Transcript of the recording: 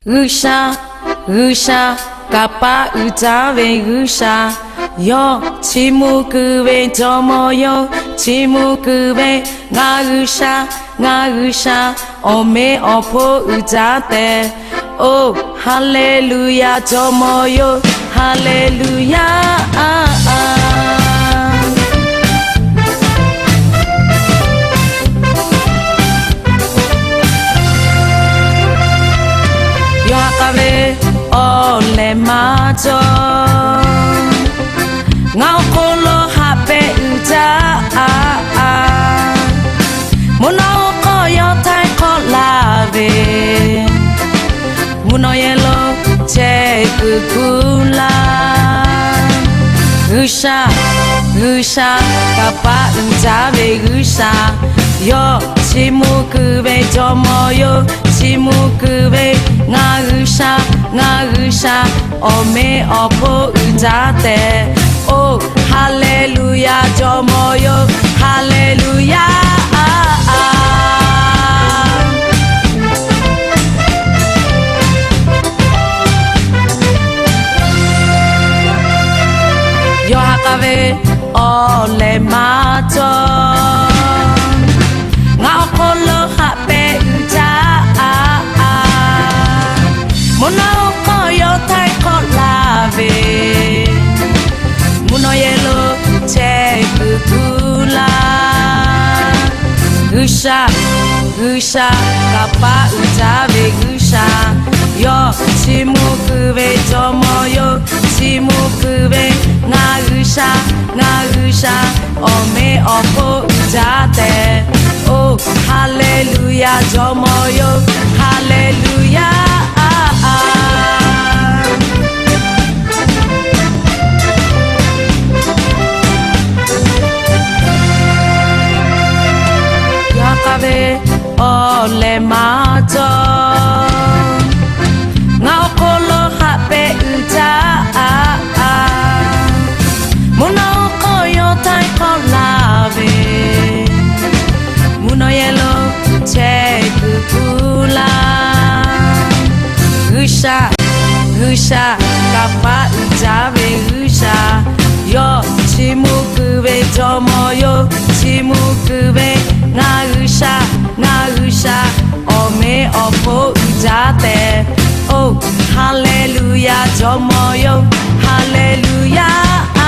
Rusha, Rusha, kapa utave Rusha. Yo, chimukube tomoyo, chimukube nga Rusha, ome opo utate. Oh, hallelujah, tomoyo, hallelujah. Yoakabe ole macho ngao kolo hape uta muno koyo tai kolave muno yelo che kukula Rusha, Rusha, kapa utave Rusha. Yo, chimukube tomoyo, chimukube nga Rusha, ome opo utate. Oh, hallelujah, tomoyo, hallelujah. Yo hakabe ole mato ngao kolo hape uta muno koyo tai kolave muno yelo te kukula Rusha, Rusha, kapa utave Rusha. Yo, chimukube tomoyo, chimukube nga Rusha, ome opo utate. Oh, hallelujah, tomoyo, hallelujah. Yakabe ole mato ngao kolo hape uta muno koyo tai kolave muno yelo te kukula Rusha, Rusha, kapa utave Rusha. Yo, chimukube tomoyo, chimukube nga Rusha, ome opo utate. Oh, hallelujah, tomoyo, hallelujah.